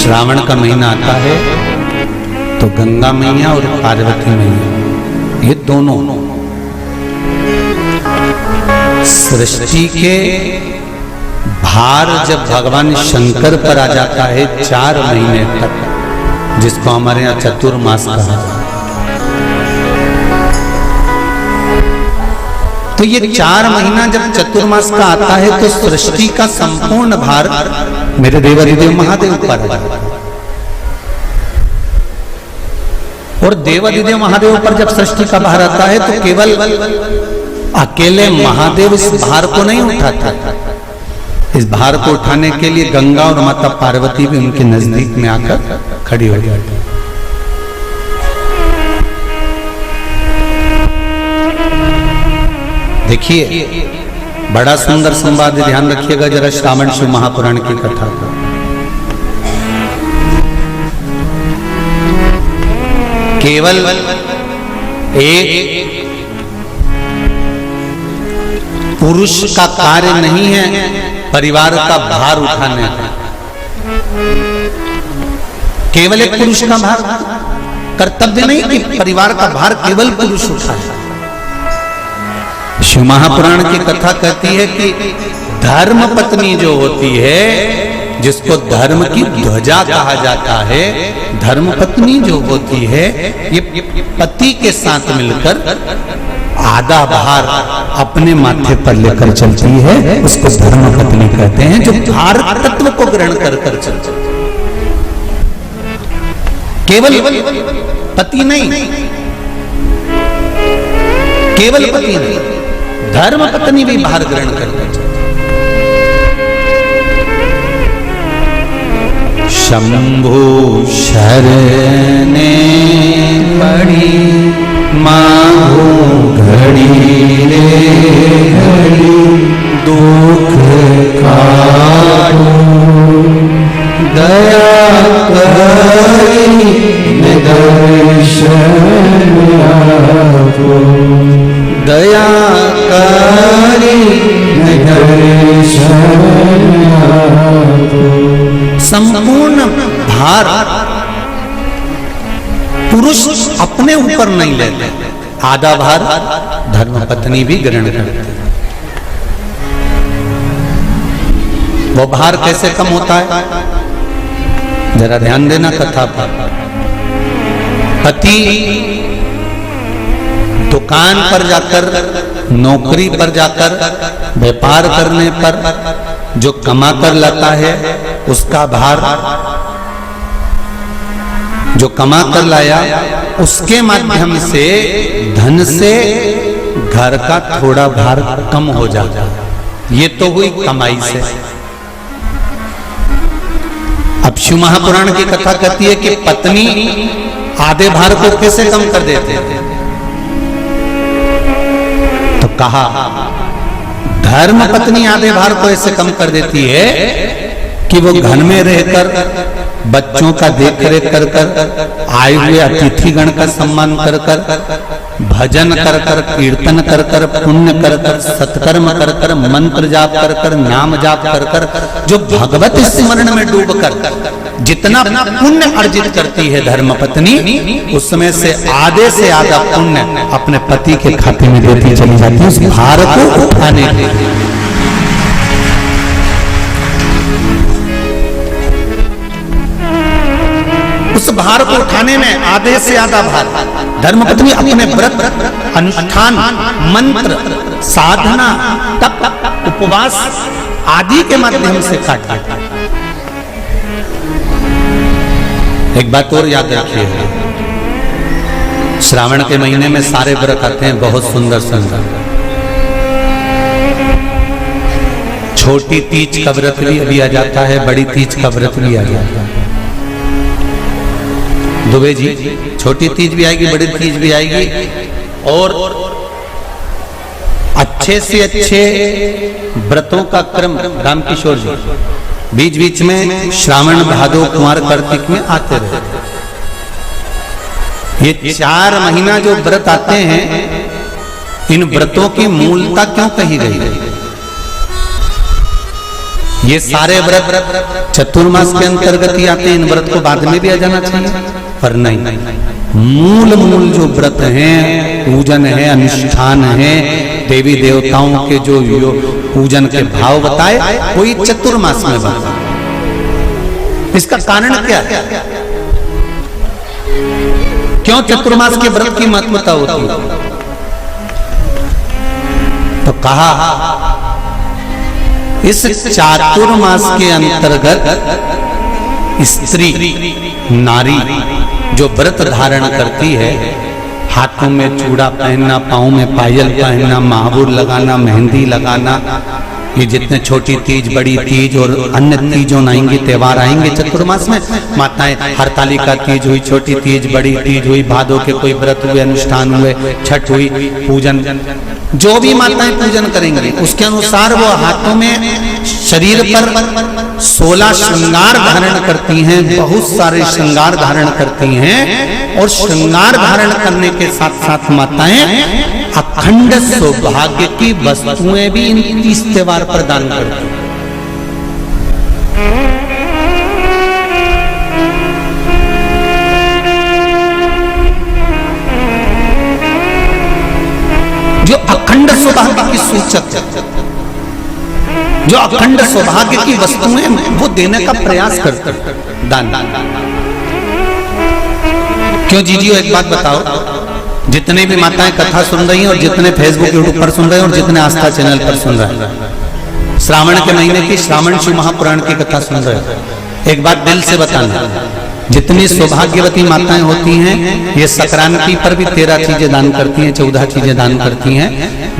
श्रावण का महीना आता है तो गंगा मैया और पार्वती मैया ये दोनों सृष्टि के भार जब भगवान शंकर पर आ जाता है 4 महीने तक, जिसको हमारे यहाँ चतुर्मास कहा, तो ये 4 महीना जब चतुर्मास का आता है तो सृष्टि का संपूर्ण भार मेरे देवाधिदेव महादेव पर है। और देवाधिदेव महादेव पर जब सृष्टि का भार आता है तो केवल अकेले महादेव इस भार को नहीं उठाता, इस भार को उठाने के लिए गंगा और माता पार्वती भी उनके नजदीक में आकर खड़ी हो जाती है। देखिए बड़ा सुंदर संवाद, ध्यान रखिएगा जरा श्रावण शिव महापुराण की कथा को। केवल एक पुरुष का कार्य नहीं है परिवार का भार उठाने का, केवल एक पुरुष का भार कर्तव्य नहीं कि परिवार का भार केवल पुरुष उठाए। शिव महापुराण की कथा कहती है कि धर्म पत्नी जो होती है, जिसको धर्म की ध्वजा कहा जाता है, धर्म पत्नी जो होती है ये पति के साथ मिलकर आधा भार अपने माथे पर लेकर चलती है, उसको धर्म पत्नी कहते हैं, जो भार तत्व को ग्रहण कर कर चलती है। केवल पति नहीं, केवल पति नहीं, धर्म पत्नी भी भार ग्रहण करते चलते। शंभु शरणे पड़ी मांगो घड़ी रे घड़ी, दुख काटो दया करी दर्शन आपो, दया करी दर्शन आपो। संपूर्ण भार पुरुष अपने ऊपर नहीं लेते, आधा भार धर्मपत्नी भी ग्रहण करते। वो भार कैसे कम होता है, जरा ध्यान देना कथा पर। पति दुकान पर जाकर, नौकरी पर जाकर, व्यापार करने पर जो कमा कर लाता है उसका भार, जो कमा कर लाया उसके माध्यम से धन से घर का थोड़ा भार कम हो जाता है। ये तो हुई कमाई से। अब शिव महापुराण की कथा कहती है कि पत्नी आधे भार को कैसे कम कर देते हैं, तो कहा धर्म पत्नी आधे भार को ऐसे कम कर देती है कि वो घर में रहकर बच्चों का देख रेख कर कर, आए हुए अतिथिगण का सम्मान कर कर, भजन कर कर, कीर्तन कर कर, पुण्य कर कर, सत्कर्म कर कर, मंत्र जाप कर कर, नाम जाप कर कर, जो भगवत स्मरण में डूब कर जितना पुण्य अर्जित करती है धर्मपत्नी, उसमें से आधे से आधा पुण्य अपने पति के खाते में देती चली जाती है, उस भार को उठाने के लिए। उस भार को उठाने में आधे से आधा भार धर्मपत्नी अपने व्रत, अनुष्ठान, मंत्र, साधना, तप, उपवास आदि के माध्यम से काटता है। एक बात और याद रखिए, श्रावण के महीने में सारे व्रत आते हैं, बहुत सुंदर सुंदर। छोटी तीज का व्रत भी अभी आ जाता है, बड़ी तीज का व्रत भी आ जाता है। दुबे जी, छोटी तीज भी आएगी, बड़ी तीज भी आएगी, और अच्छे से अच्छे व्रतों का क्रम रामकिशोर जी बीच बीच में श्रावण, भादो, कुंवर, कार्तिक में आते रहते। ये 4 महीना जो व्रत आते हैं, इन व्रतों की मूलता क्यों कही गई? ये सारे व्रत चतुर्मास के अंतर्गत ही आते हैं, इन व्रत को बाद में भी आ जाना चाहिए, पर नहीं। मूल जो व्रत हैं, पूजन है, अनुष्ठान है, देवी देवताओं के जो पूजन के भाव बताए, वही चतुर्मास में बताए। इसका कारण क्या है? क्यों चतुर्मास के व्रत की महत्वता होती है? तो कहा इस चातुर्मास के अंतर्गत स्त्री नारी जो व्रत धारण करती है, हाथों में चूड़ा पहनना, पाँव में पायल पहनना, महावुर लगाना, मेहंदी लगाना, ये जितने छोटी तीज, बड़ी तीज और अन्य तीजों आएंगे, त्योहार आएंगे चतुर्मास में, माताएं हरतालिका तीज हुई, छोटी तीज, बड़ी तीज हुई, भादों के कोई व्रत हुए, अनुष्ठान हुए, छठ हुई, पूजन, जो भी माताएं पूजन करेंगी उसके अनुसार वो हाथों में, शरीर पर 16 श्रृंगार धारण करती हैं, बहुत सारे श्रृंगार धारण करती हैं, और श्रृंगार धारण करने के साथ साथ माताएं अखंड सौभाग्य की वस्तुएं भी इस त्योहार पर दान करती हैं। जो अखंड सौभाग्य की सूचक है, जो अखंड सौभाग्य की वस्तुएं वो देने का प्रयास करते हैं, दान। क्यों जीजियो, एक बात बताओ, जितने भी माताएं कथा सुन रही हैं और जितने फेसबुक यूट्यूब पर सुन रहे हैं और जितने आस्था चैनल पर सुन रहे हैं, श्रावण के महीने की श्रावण शिव महापुराण की कथा सुन रहे हैं, एक बात दिल से बताना, जितनी सौभाग्यवती माताएं होती हैं, ये संक्रांति पर भी 13 चीजें दान करती हैं, 14 चीजें दान करती हैं।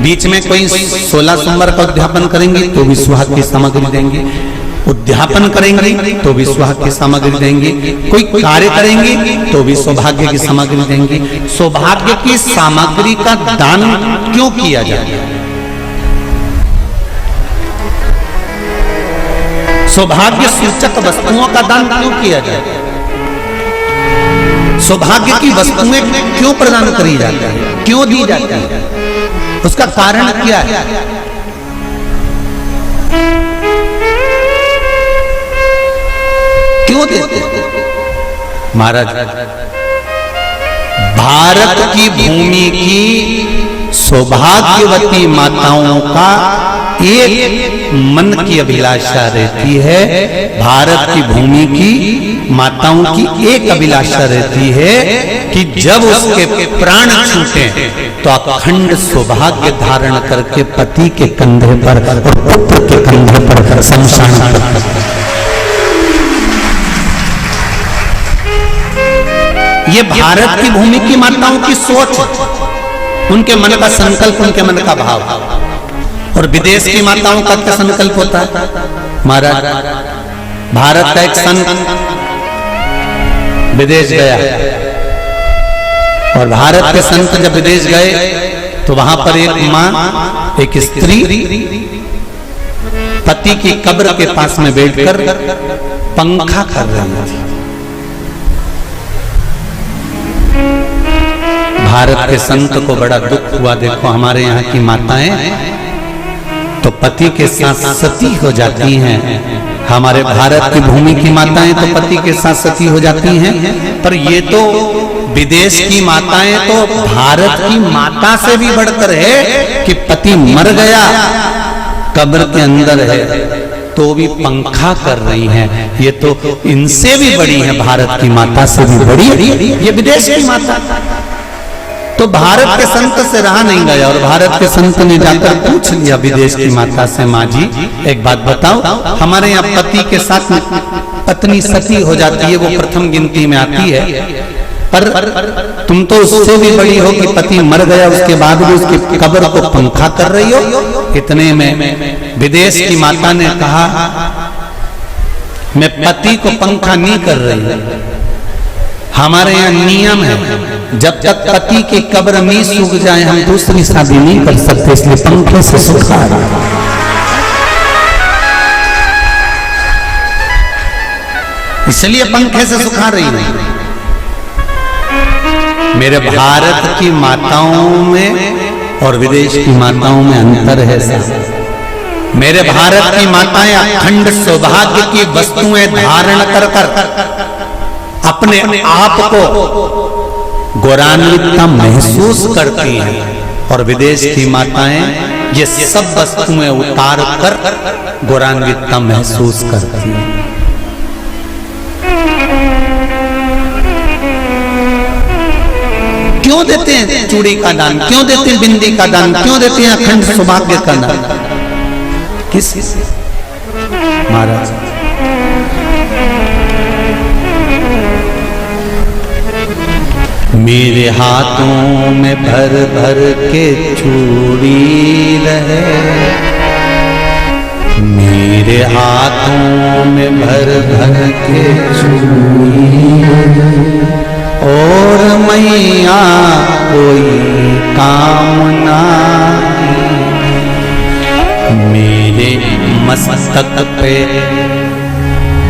बीच में कोई 16 सोमवार का उद्यापन करेंगी तो भी सुहाग की सामग्री देंगी, उद्यापन करेंगी तो भी सुहाग की सामग्री देंगी, कोई कार्य करेंगी तो भी सौभाग्य की सामग्री देंगी। सौभाग्य की सामग्री का दान क्यों किया जाए? सौभाग्य सूचक वस्तुओं का दान क्यों किया जाए? सौभाग्य की वस्तुएं क्यों प्रदान करी जाती है, क्यों दी जाती है? उसका कारण क्या है? क्यों देते हैं? महाराज, भारत की भूमि की सौभाग्यवती माताओं का एक मन की अभिलाषा रहती है, भारत की भूमि की माताओं की एक अभिलाषा रहती है कि जब उसके प्राण छूटे तो अखंड सौभाग्य धारण करके पति के कंधे पर और पुत्र के कंधे पर शमशान पर। ये भारत की भूमि की माताओं की सोच, उनके मन का संकल्प, उनके मन का भाव। और विदेश की माताओं का क्या संकल्प होता है? महाराज, भारत का एक संत विदेश गया और भारत के संत जब विदेश गए तो वहां पर एक मां, एक स्त्री पति की कब्र के पास में बैठकर पंखा कर रही थी। भारत के संत को बड़ा दुख हुआ, देखो हमारे यहाँ की माताएं तो पति के साथ सती हो जाती हैं, हमारे भारत की भूमि की माताएं तो पति के साथ सती हो जाती हैं, पर ये तो विदेश की माताएं तो भारत की माता से भी बढ़कर है कि पति मर गया, कब्र के अंदर है तो भी पंखा कर रही हैं। ये तो इनसे भी बड़ी है, भारत की माता से भी बड़ी ये विदेश की माता। तो भारत के संत से रहा नहीं गया और भारत के संत ने जाकर पूछ लिया विदेश की माता से, माँ जी एक बात बताओ, हमारे यहाँ पति के साथ पत्नी सती हो जाती है, वो प्रथम गिनती में आती है, पर तुम तो उससे भी बड़ी हो कि पति मर गया उसके बाद भी उसकी कब्र को पंखा कर रही हो। इतने में विदेश की माता ने कहा, मैं पति को पंखा नहीं कर रही, हमारे यहाँ नियम है जब तक पति की कब्र नहीं सूख जाए हम दूसरी शादी नहीं कर सकते, इसलिए पंखे से सुखा रहा। इसलिए पंखे से सुखा रही नहीं। मेरे भारत की माताओं में और विदेश की माताओं में अंतर है। मेरे भारत की माताएं अखंड सौभाग्य की वस्तुएं धारण कर कर अपने आप को गौरवान्वित महसूस करती हैं, और विदेश की माताएं ये सब वस्तुएं उतार कर गौरवान्वित महसूस करती हैं। क्यों देते हैं चूड़ी का दान, क्यों देते हैं बिंदी का दान, क्यों देते हैं अखंड सौभाग्य का दान? किस महाराज मेरे हाथों में भर भर के चूड़ी रहे, मेरे हाथों में भर भर के चूड़ी, और मैया कोई कामना मेरे मस्तक पे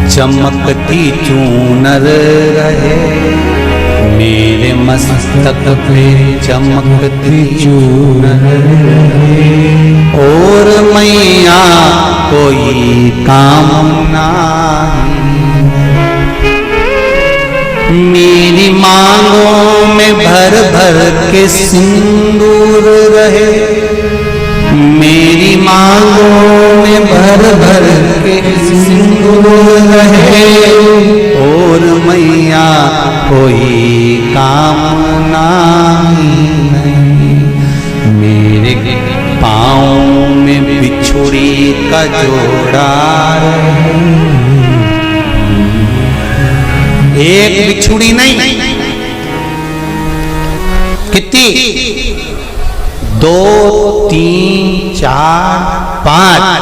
चमकती चूनर रहे, मेरे मस्तक पे चमकती चूनर रहे, और मैया कोई कामना मेरी मांगों में भर भर के सिंदूर रहे, मेरी मांगों में भर भर के सिंदूर रहे, और मैया कोई कामना नहीं मेरे पाँव में बिछुड़ी का जोड़ा रहे, एक बिछुड़ी नहीं, कितनी? 2, 3, 4, 5,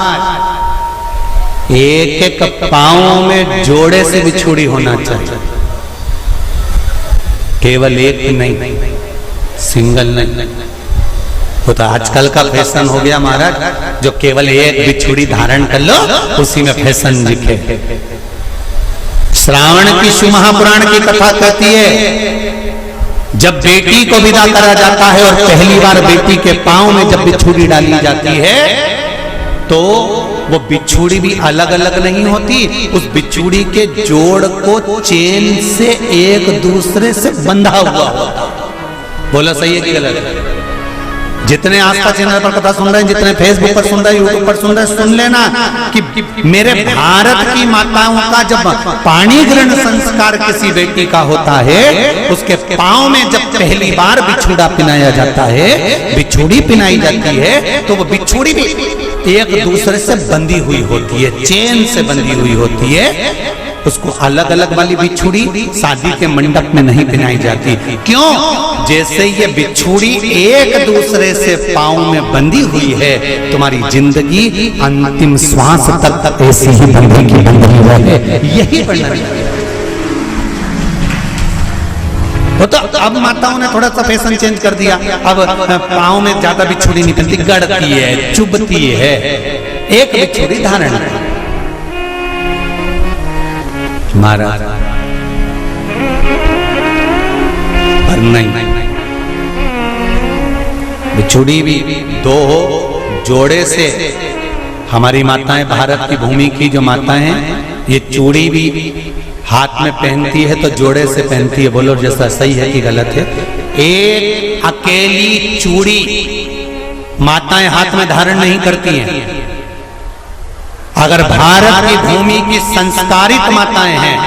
एक एक पाँव में जोड़े से बिछुड़ी होना चाहिए, केवल एक नहीं, सिंगल नहीं। वो तो आजकल का फैशन हो गया महाराज, जो केवल एक बिछुड़ी धारण कर लो उसी में फैशन दिखे। श्रावण की शिव महापुराण की कथा कहती है, जब बेटी को विदा करा जाता है और पहली बार बेटी के पांव में जब बिछुड़ी डाली जाती है, तो वो बिछुड़ी भी अलग अलग नहीं होती, उस बिछुड़ी के जोड़ को चेन से एक दूसरे से बंधा हुआ होता। बोला सही है कि गलत? जितने आस्था चैनल पर कथा सुन रहे हैं, जितने फेसबुक पर सुन रहे हैं, यूट्यूब पर सुन रहे हैं, सुन लेना कि मेरे भारत की माताओं का जब पाणी ग्रहण संस्कार किसी बेटी का होता है, उसके पांव में जब पहली बार बिछुड़ा पिनाया जाता है, बिछुड़ी पिनाई जाती है, तो वो बिछुड़ी भी एक दूसरे से बंधी हुई होती है, चेन से बंधी हुई होती है। उसको अलग अलग वाली बिछुड़ी शादी के मंडप में नहीं पहनाई जाती। क्यों? जैसे ये बिछुड़ी एक दूसरे से पांव में बंधी हुई है, तुम्हारी जिंदगी अंतिम श्वास तक ऐसी ही बंधी रहे, यही वर्णन है। तो अब माताओं ने थोड़ा सा फैशन चेंज कर दिया, अब पांव में ज्यादा बिछुड़ी नहीं पहनती, गड़ती है, चुभती है, एक बिछुड़ी धारण है। महाराज पर नहीं, बिछुड़ी भी दो हो, जोड़े से। हमारी माताएं, भारत की भूमि की जो माताएं हैं, ये चूड़ी भी हाथ में पहनती है तो जोड़े से पहनती है। बोलो जैसा सही है कि गलत है? एक अकेली चूड़ी माताएं हाथ में धारण नहीं करती हैं। अगर भारत की भूमि की संस्कारित माताएं हैं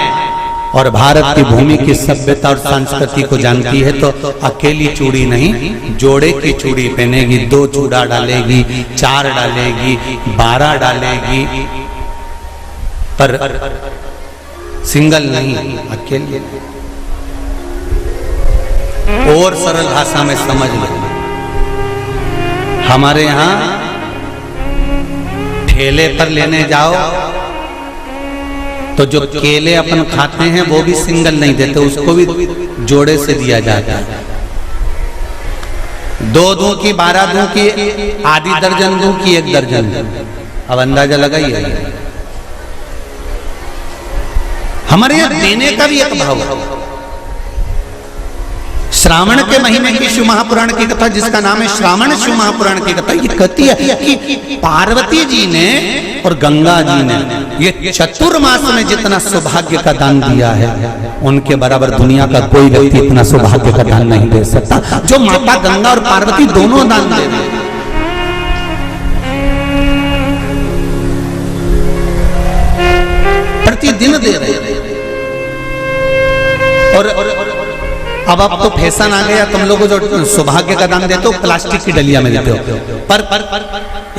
और भारत की भूमि की सभ्यता और संस्कृति को जानती है, तो अकेली चूड़ी नहीं, जोड़े की चूड़ी पहनेगी, 2 चूड़ा डालेगी, 4 डालेगी, 12 डालेगी, पर सिंगल नहीं, अकेले। और सरल भाषा में समझ लो, हमारे यहां ठेले पर लेने जाओ तो जो केले अपन खाते हैं वो भी सिंगल नहीं देते, उसको भी जोड़े से दिया जाता है। 2 दूं की, 12 दूं की, आधी दर्जन दूं की, 1 दर्जन दूं। अब अंदाजा लगाइए। हमारे यहां देने का भी एक भाव है। श्रावण के महीने की शिव महापुराण की कथा, जिसका नाम है श्रावण शिव महापुराण की कथा, ये कहती है कि पार्वती जी ने और गंगा जी ने ये चतुर्मास में जितना सौभाग्य का दान दिया है, उनके बराबर दुनिया का कोई व्यक्ति इतना सौभाग्य का दान नहीं दे सकता, जो माता गंगा और पार्वती दोनों दान दे रहे हैं। प्रतिदिन दे रहे हैं। और अब तो फैशन आ गया, तुम लोगों जो सौभाग्य का दान देते हो प्लास्टिक की डलिया में देते हो, पर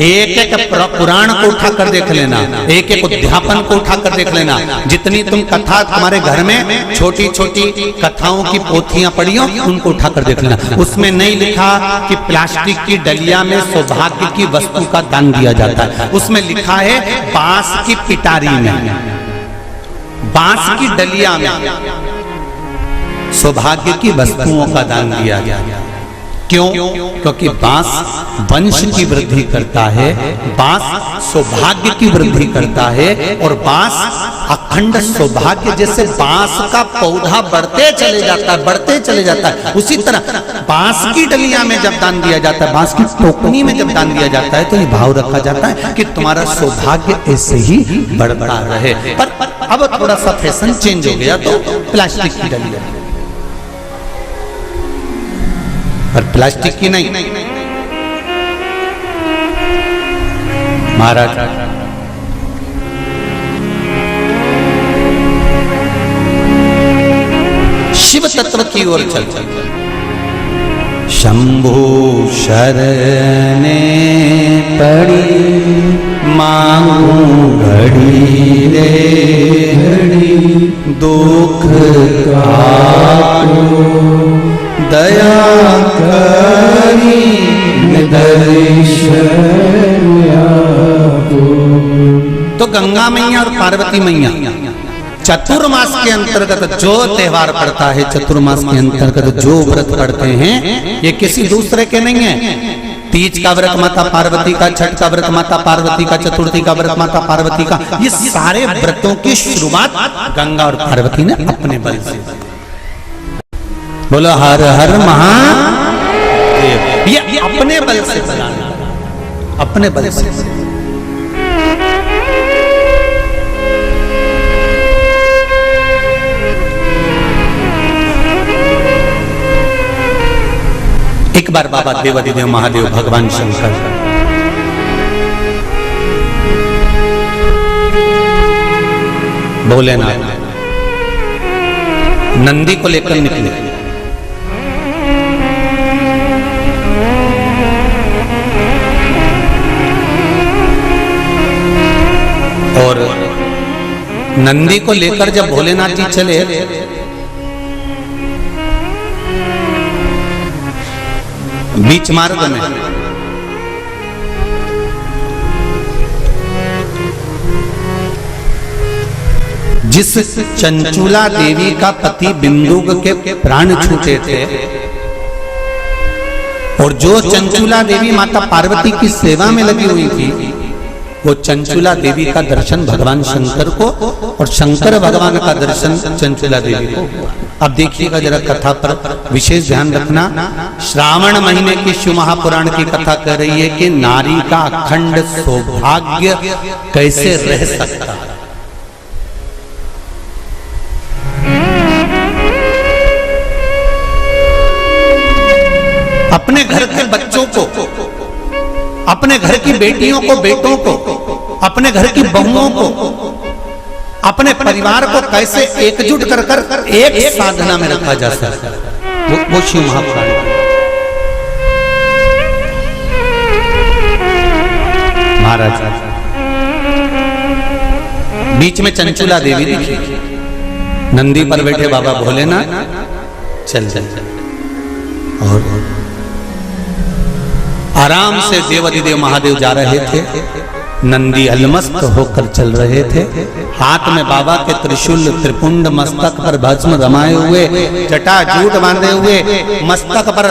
एक एक पुराण को उठा कर देख लेना, एक एक उद्यापन को उठा कर देख लेना, जितनी तुम कथा तुम्हारे घर में छोटी छोटी कथाओं की पोथियां पढ़ी हो, उनको उठा कर देख लेना, उसमें नहीं लिखा कि प्लास्टिक की डलिया में सौभाग्य की वस्तु का दान दिया जाता है। उसमें लिखा है बांस की पिटारी में, बांस की डलिया में सौभाग्य की वस्तुओं का दान दिया गया। क्यों? क्योंकि बांस वंश की वृद्धि करता है, बांस सौभाग्य की वृद्धि करता है, और बांस अखंड सौभाग्य, जैसे बांस का पौधा बढ़ते चले जाता है, बढ़ते चले जाता है, उसी तरह बांस की डलिया में जब दान दिया जाता है, बांस की टोकनी में जब दान दिया जाता है, तो ये भाव रखा जाता है कि तुम्हारा सौभाग्य ऐसे ही बढ़ता रहे। पर अब थोड़ा सा फैशन चेंज हो गया, तो प्लास्टिक की डलिया, पर प्लास्टिक की नहीं। महाराज शिव तत्व की ओर चल चल शंभु शरणे पड़ी मांगू घड़ी रे घड़ी दुख काटो दया करी तो गंगा मैया और पार्वती मैया चतुर्मास के अंतर्गत जो त्योहार पड़ता है, चतुर्मास के अंतर्गत जो व्रत पड़ते हैं, ये किसी दूसरे के नहीं है। तीज का व्रत माता पार्वती का, छठ का व्रत माता पार्वती का, चतुर्थी का व्रत माता पार्वती का, ये सारे व्रतों की शुरुआत गंगा और पार्वती ने अपने बल से। बोलो हर हर महादेव। ये अपने बल से बनाना, अपने बल से। एक बार बाबा देवाधिदेव महादेव भगवान शंकर भोलेनाथ नंदी को लेकर निकले। और नंदी को लेकर जब भोलेनाथ जी चले, बीच मार्ग में जिस चंचुला देवी का पति बिंदुक के प्राण छूटे थे, और जो चंचुला देवी माता पार्वती की सेवा में लगी हुई थी, वो चंचुला देवी का दर्शन भगवान शंकर को और शंकर भगवान का दर्शन चंचुला देवी को। अब देखिएगा जरा कथा पर विशेष ध्यान रखना। श्रावण महीने की शिव महापुराण की कथा कह रही है कि नारी का अखंड सौभाग्य कैसे रह सकता है। अपने घर के बच्चों को, अपने घर की बेटियों को, बेटों को, अपने घर की बहुओं को, अपने परिवार को कैसे एकजुट कर कर एक साधना में रखा जा सकता है, वो शिव महापुराण। महाराज बीच में चंचुला देवी दिखी, नंदी पर बैठे बाबा भोलेनाथ चल चल चल, और आराम से देवाधिदेव महादेव जा रहे थे। नंदी अलमस्त होकर चल रहे थे, हाथ में बाबा के त्रिशूल त्रिपुंड, मस्तक पर भस्म रमाए हुए, जटा जूट बांधे हुए, मस्तक पर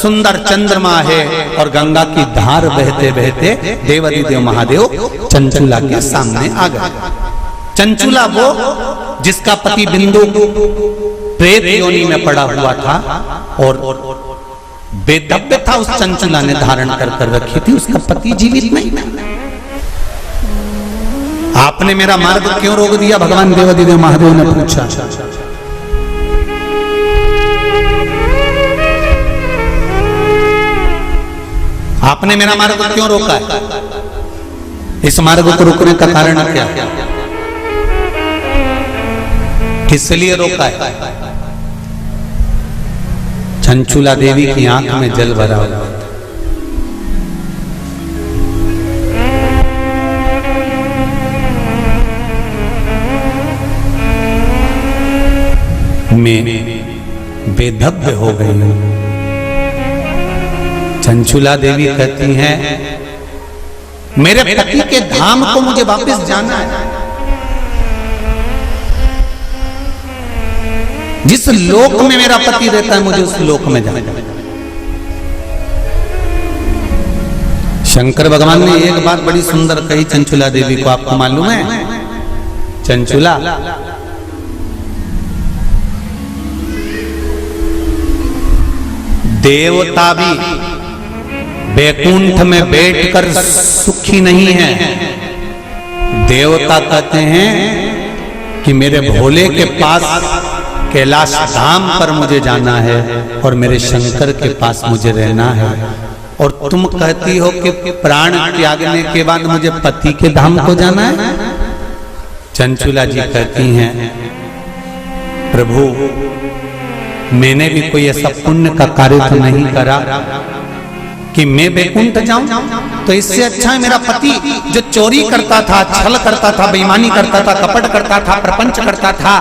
सुंदर चंद्रमा है, और गंगा की धार बहते बहते देवाधिदेव महादेव चंचुला के सामने आ गए। चंचुला वो जिसका पति बिंदु प्रेत योनि में पड़ा हुआ था और बेदव्य था, उस चंचुला ने धारण कर रखी थी, उसका पति जीवित नहीं था। आपने मेरा मार्ग क्यों रोक दिया? भगवान देवाधिदेव महादेव ने पूछा। आपने मेरा मार्ग क्यों रोका है? इस मार्ग को रोकने का कारण क्या? किस लिए रोका है? चंचुला देवी की आंख में जल भरा हुआ था। मैं बेधव्य हो गई हूं। चंचुला देवी कहती हैं, मेरे पति के धाम को मुझे वापस जाना है। जिस लोक में मेरा पति रहता है मुझे उस लोक में जाना है। शंकर भगवान ने एक बात बड़ी सुंदर कही चंचुला देवी को, आपको मालूम है? चंचुला, देवता भी बैकुंठ में बैठकर सुखी नहीं है। देवता कहते हैं कि मेरे भोले के पास कैलाश धाम पर मुझे जाना है और मेरे शंकर के पास मुझे रहना है, और तुम कहती हो कि प्राण त्यागने के बाद मुझे पति के धाम को जाना है। चंचुला जी कहती हैं, प्रभु मैंने भी कोई ऐसा पुण्य का कार्य तो नहीं करा कि मैं बैकुंठ जाऊं, तो इससे अच्छा है मेरा पति जो चोरी करता था, छल करता था, बेईमानी करता था, कपट करता था, प्रपंच करता था,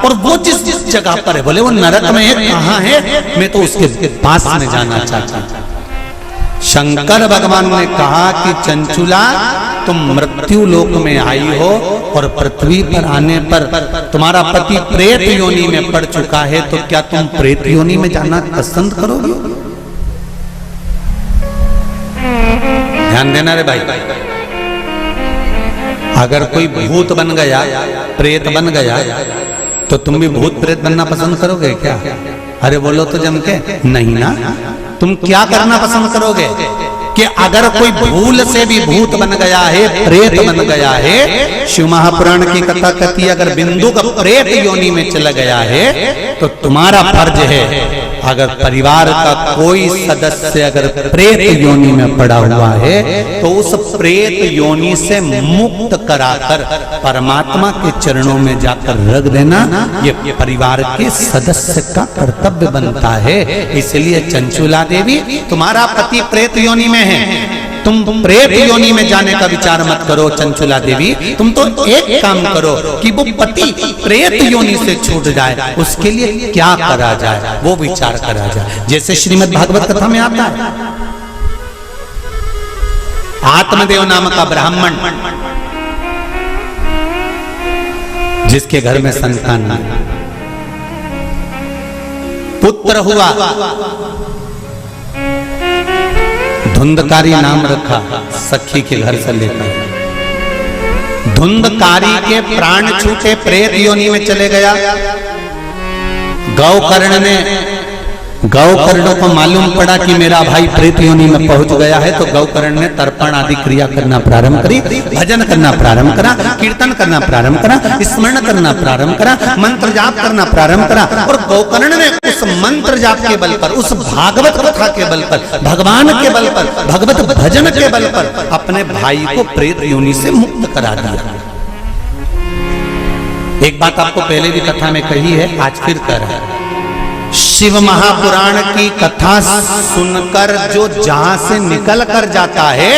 और वो जिस जगह पर है, बोले वो नरक में है, कहां है, मैं तो उसके पास में जाना चाहता हूं। शंकर भगवान ने कहा कि चंचुला तुम मृत्यु लोक में आई हो और पृथ्वी पर आने पर तुम्हारा पति प्रेत योनि में पड़ चुका है, तो क्या तुम प्रेत योनि में जाना पसंद करोगे? ध्यान देना रे भाई, अगर कोई भूत बन गया, प्रेत बन गया, तो तुम भी भूत प्रेत बनना पसंद करोगे क्या? अरे बोलो तो जम के नहीं ना। तुम क्या करना पसंद करोगे कि अगर कोई भूल से भी भूत बन गया है, प्रेत बन गया है, शिव महापुराण की कथा कहती है अगर बिंदु का प्रेत योनि में चला गया है तो तुम्हारा फर्ज है, अगर परिवार का कोई सदस्य अगर प्रेत योनि में पड़ा हुआ है तो उस प्रेत योनि से मुक्त कराकर परमात्मा के चरणों में जाकर रख देना, ये परिवार के सदस्य का कर्तव्य बनता है। इसलिए चंचुला देवी, तुम्हारा पति प्रेत योनि में है, तुम प्रेत योनि में जाने का विचार मत करो। चंचुला देवी, तुम तो एक काम करो कि वो पति प्रेत योनि से छूट जाए, उसके लिए क्या करा जाए वो विचार करा जाए। जैसे श्रीमद् भागवत कथा में आता है, आत्मदेव नाम का ब्राह्मण जिसके घर में संतान नहीं, पुत्र हुआ, धुंधकारी नाम रखा, सखी के घर से लेकर। धुंधकारी के प्राण छूटे, प्रेत योनि में चले गया। गौकर्ण को मालूम पड़ा कि मेरा भाई प्रेत योनि में पहुंच गया है, तो गौकर्ण ने तर्पण आदि क्रिया करना प्रारंभ करी, भजन करना प्रारंभ करा, कीर्तन करना प्रारंभ करा, स्मरण करना प्रारंभ करा, मंत्र जाप करना प्रारंभ करा। और गौकर्ण ने उस मंत्र जाप के बल पर, उस भागवत कथा के बल पर, भगवान के बल पर, भगवत भजन के बल पर अपने भाई को प्रेत योनि से मुक्त करा दिया। एक बात आपको पहले भी कथा में कही है, आज फिर कह रहा है, शिव महापुराण की कथा सुनकर जो जहां से निकल कर जाता है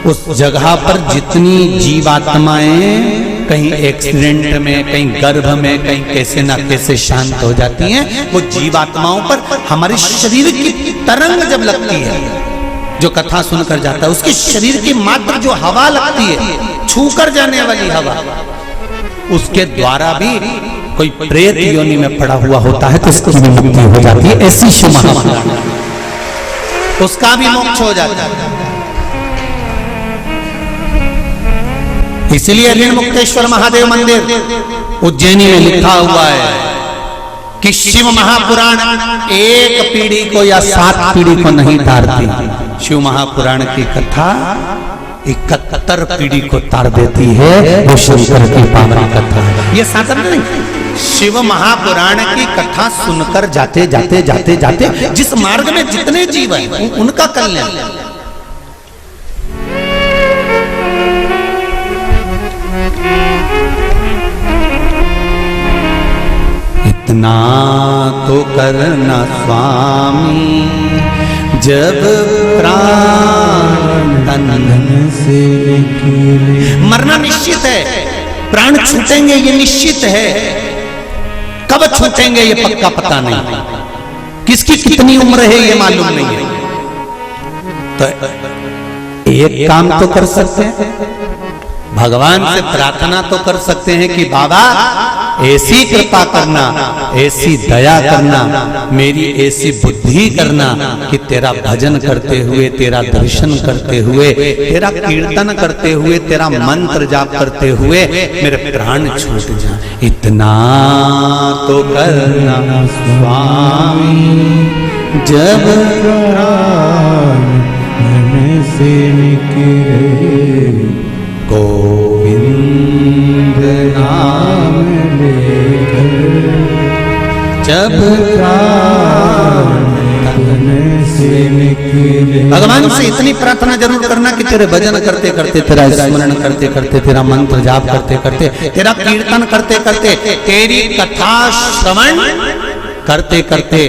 उस जगह पर जितनी जीवात्माएं कहीं एक्सीडेंट में, कहीं गर्भ में, कहीं कैसे ना कैसे शांत हो जाती हैं, वो जीवात्माओं पर हमारे शरीर की तरंग जब लगती है, जो कथा सुनकर जाता है उसके शरीर की मात्र जो हवा लगती है, छूकर जाने वाली हवा, उसके द्वारा भी कोई प्रेत योनि में पड़ा हुआ होता है तो उसकी भी मुक्ति हो जाती है। ऐसी शिव महापुराण, उसका भी मोक्ष हो जाता है। इसलिए ऋण मुक्तेश्वर महादेव मंदिर उज्जैनी में लिखा हुआ है कि शिव महापुराण एक पीढ़ी को या 7 पीढ़ी को नहीं तारती। शिव महापुराण की कथा 71 पीढ़ी को तार देती है। वो शंकर की पावन कथा है, ये साधारण नहीं। शिव महापुराण की कथा सुनकर जाते जाते जाते जाते जिस मार्ग में जितने जीव हैं उनका कल्याण। इतना तो करना स्वामी जब प्राण तन से निकले। मरना निश्चित है, प्राण छूटेंगे ये निश्चित है, कब छूटेंगे ये पक्का पता नहीं, किसकी कितनी उम्र है ये मालूम नहीं है। तो एक काम तो कर सकते हैं, भगवान से प्रार्थना तो कर सकते हैं कि बाबा ऐसी कृपा करना, ऐसी दया करना, मेरी ऐसी बुद्धि करना कि तेरा भजन करते हुए, तेरा दर्शन करते हुए, तेरा कीर्तन करते हुए, तेरा मंत्र जाप करते हुए मेरे प्राण छूट जाए। इतना तो करना स्वामी जब प्राण से निकले, गोविंद नाम लेकर जब प्राण से निकले। भगवान से इतनी प्रार्थना जरूर करना कि तेरे भजन करते करते, तेरा स्मरण करते करते, तेरा मंत्र जाप करते करते, तेरा कीर्तन करते करते, तेरी कथा श्रवण करते करते,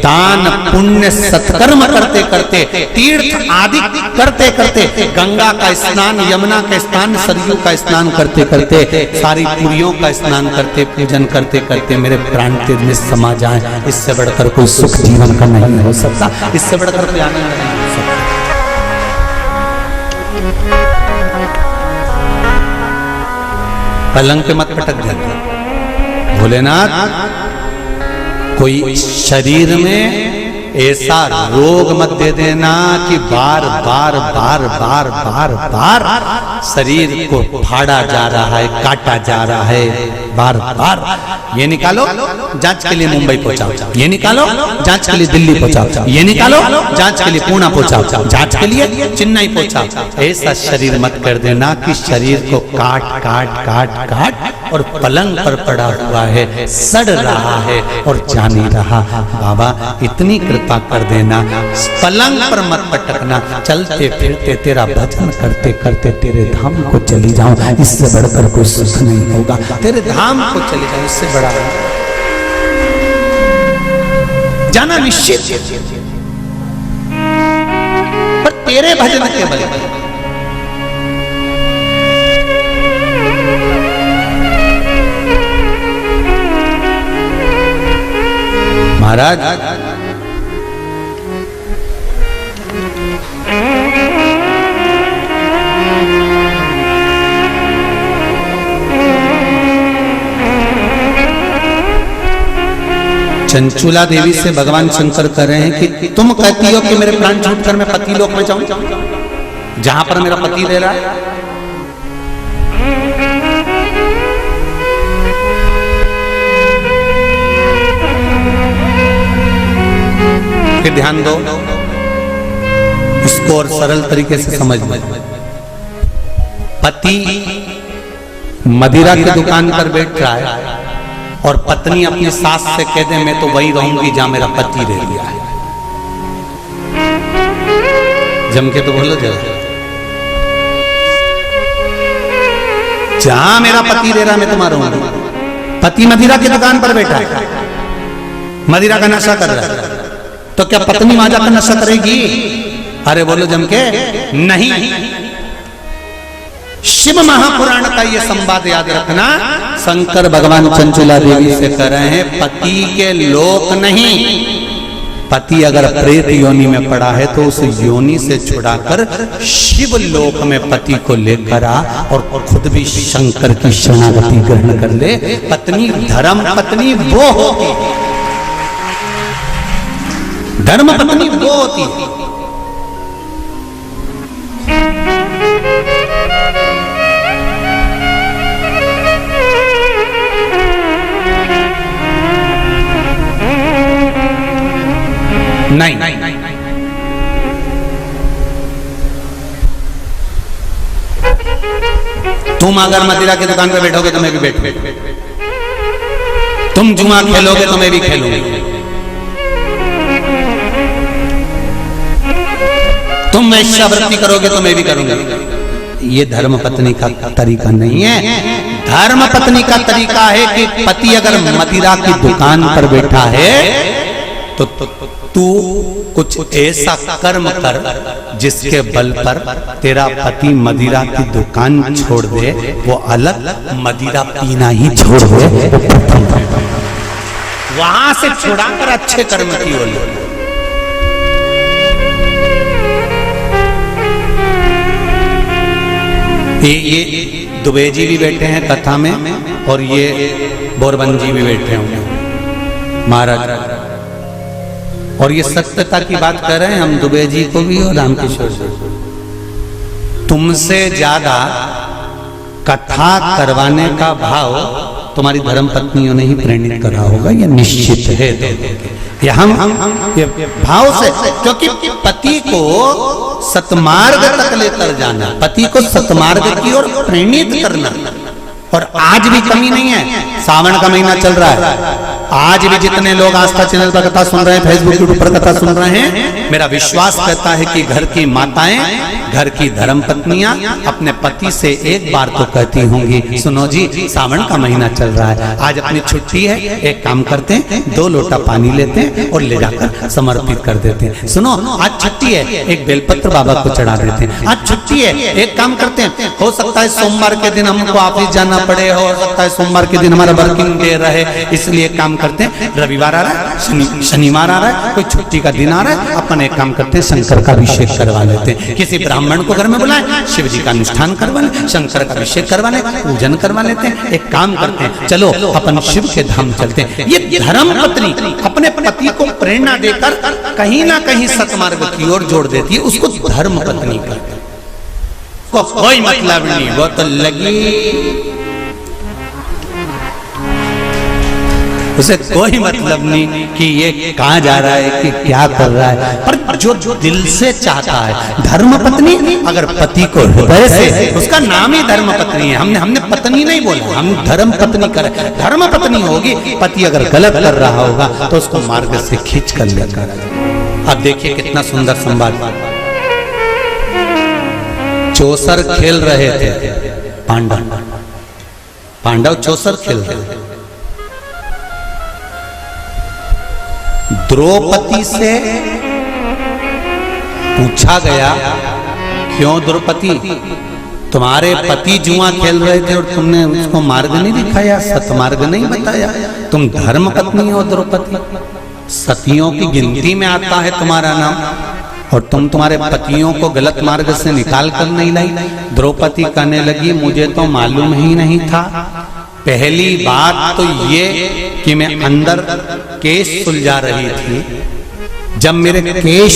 दान पुण्य सत्कर्म करते करते, तीर्थ आदि करते करते, गंगा का स्नान, यमुना का स्नान, सरयू का स्नान करते करते, सारी पुरियों का स्नान करते, पूजन करते करते मेरे प्राण तेज में समा जाए। इससे बढ़कर कोई सुख जीवन का नहीं हो सकता, इससे बढ़कर कोई आनंद नहीं हो सकता। पलंग पे मत पटक जाना भोलेनाथ। कोई शरीर में ऐसा रोग मत दे देना कि बार बार बार बार बार बार शरीर को फाड़ा जा रहा है, काटा जा रहा है, बार बार। ये निकालो जांच के लिए मुंबई पहुंचाओ, ये निकालो जांच के लिए दिल्ली पहुंचाओ, ये निकालो जांच के लिए पुणे पहुंचाओ, जांच के लिए चेन्नई पहुंचाओ। ऐसा शरीर मत कर देना कि शरीर को काट काट काट काट और पलंग पर पड़ा हुआ है, सड़ रहा है और जा नहीं रहा। बाबा इतनी कृपा कर देना, पलंग पर मत पटकना, चलते फिरते तेरा भजन करते करते तेरे धाम को चली जाऊं, इससे बढ़कर कोई सुख नहीं होगा। तेरे धाम को चली जाऊं, इससे बड़ा जाना निश्चित, पर तेरे भजन के बल पर। महाराज चंचुला देवी से भगवान शंकर कह रहे हैं कि तुम कहती हो कि मेरे प्राण छूटकर मैं पति लोक में जाऊं, जहां पर मेरा पति रह रहा है। फिर ध्यान दो, इसको और सरल तरीके से समझ लो। पति मदिरा की दुकान पर बैठ रहा है और पत्नी अपनी सास से कह दे मैं तो वही रहूंगी जहां मेरा पति रह गया है। जम के तो बोलो जरा, जहां मेरा पति रह रहा मैं तो मारूंगा। पति मदिरा की दुकान पर बैठा है, मदिरा का नशा कर रहा है, तो क्या पत्नी वहां जाकर नशा करेगी? अरे बोलो जम के नहीं। शिव महापुराण का ये संवाद याद रखना। शंकर भगवान चंचुला देवी से कह रहे हैं पति के लोक नहीं, पति अगर प्रेत योनि में पड़ा है तो उस योनि से छुड़ाकर शिव लोक में पति को लेकर आ और खुद भी शंकर की शरणागति ग्रहण कर ले। पत्नी धर्म पत्नी वो होती है, धर्म पत्नी वो होती है। नहीं। तुम अगर मदिरा की दुकान पे बैठोगे तो मैं भी बैठूंगा, तुम जुआ खेलोगे तो मैं भी खेलूंगा, तुम वेश्यावृत्ति करोगे तो मैं भी करूंगा। ये धर्म पत्नी का तरीका नहीं है। धर्म पत्नी का तरीका है कि पति अगर मदिरा की दुकान पर बैठा है तो तू कुछ ऐसा कर्म कर जिसके बल पर तेरा पति मदिरा की दुकान छोड़ दे, वो अलग, मदिरा पीना ही छोड़ दे, वहां से छुड़ाकर अच्छे कर्म की ओर। ये दुबे जी भी बैठे हैं कथा में और ये बोरबन जी भी बैठे होंगे महाराज, और ये सत्यता की बात कर रहे हैं हम दुबे जी को भी और रामकिशोर जी। तुमसे ज्यादा कथा करवाने का भाव तुम्हारी धर्म पत्नियों ने ही प्रेरित करा होगा, ये निश्चित है। ये हम ये भाव से, क्योंकि पति को सतमार्ग तक लेकर जाना, पति को सतमार्ग की ओर प्रेरित करना, और आज भी कमी नहीं है। सावन का महीना चल रहा है, आज भी जितने लोग आस्था चैनल पर कथा सुन रहे हैं, फेसबुक यूट्यूब पर कथा सुन रहे हैं, मेरा विश्वास कहता है कि घर की माताएं, घर की धर्म पत्नियां अपने पति से एक बार तो कहती होंगी, सुनो जी सावन का महीना चल रहा है, आज अपनी छुट्टी है, एक काम करते हैं 2 लोटा पानी लेते हैं और ले जाकर समर्पित कर देते हैं। सुनो आज छुट्टी है, एक बेलपत्र बाबा को चढ़ा देते हैं। आज छुट्टी है, एक काम करते हैं, हो सकता है सोमवार के दिन हमको ऑफिस जाना पड़े, हो सकता है सोमवार के दिन हमारा वर्किंग डे रहे, इसलिए काम करते हैं, रविवार आ रहा है, शनिवार आ रहा है, कोई छुट्टी का दिन आ रहा है, अपन एक काम करते हैं शंकर का अभिषेक करवा लेते हैं। किसी ब्राह्मण को घर में बुलाएं, शिव जी का अनुष्ठान करवा लें, शंकर का अभिषेक करवा लें, पूजन करवा लेते हैं। एक काम करते हैं, चलो अपन शिव के धाम चलते हैं। ये धर्म पत्नी अपने पति को प्रेरणा देकर कहीं ना कहीं सतमार्ग की ओर जोड़ देती है, उसको धर्म पत्नी कहते हैं। कोई मतलब नहीं, वो तो लगी, उसे कोई मतलब नहीं कि ये कहां जा रहा है, कि क्या कर रहा है, पर जो दिल से चाहता है। धर्म पत्नी अगर पति को हृदय से, उसका नाम ही धर्म पत्नी है, हमने पत्नी नहीं बोला, हम धर्म पत्नी करें। धर्म पत्नी होगी, पति अगर गलत कर रहा होगा तो उसको मार्ग से खींच कर लेकर। अब देखिए कितना सुंदर संवाद। चौसर खेल रहे थे पांडव चौसर खेल रहे थे। द्रौपदी से पूछा गया, क्यों द्रौपदी, तुम्हारे पति जुआ खेल रहे थे और तुमने उसको मार्ग नहीं दिखाया, सतमार्ग नहीं बताया, तुम धर्म पत्नी हो द्रौपदी, सतियों की गिनती में आता है तुम्हारा नाम, और तुम तुम्हारे पतियों को गलत मार्ग से निकाल कर नहीं लाई। द्रौपदी कहने लगी, मुझे तो मालूम ही नहीं था। पहली बात तो ये कि मैं अंदर केस सुलझा रही थी, जब मेरे केस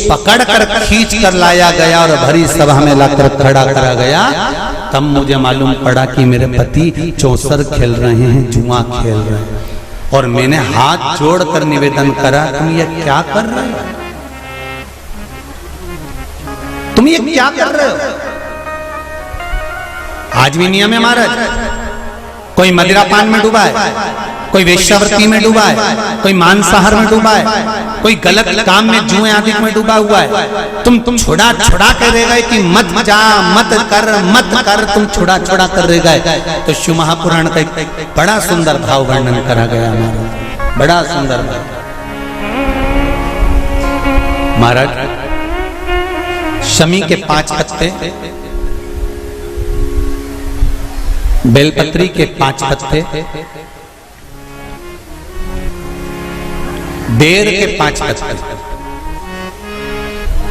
पकड़ कर खींच कर लाया गया और भरी सभा में लाकर खड़ा करा गया, तब मुझे मालूम पड़ा कि मेरे पति चौसर खेल रहे हैं, जुआ खेल रहे हैं, और मैंने हाथ जोड़कर निवेदन करा, तुम ये क्या कर रहे हो, तुम ये क्या कर रहे हो। आज भी नियम है महाराज, कोई मदिरा पान में डूबा है, कोई वेश्यावृत्ति में डूबा है, कोई मांसाहार में डूबा है, कोई गलत काम में जुए आदि में डूबा हुआ है, तुम छुड़ा कर रह गए कि मत जा, मत कर, तुम छुड़ा कर रह गए। तो शिव महापुराण का एक बड़ा सुंदर भाव वर्णन करा गया हमारा, बड़ा सुंदर महाराज। शमी के 5 पत्ते, बेलपत्री के 5 पत्ते, बेर के 5 पत्ते,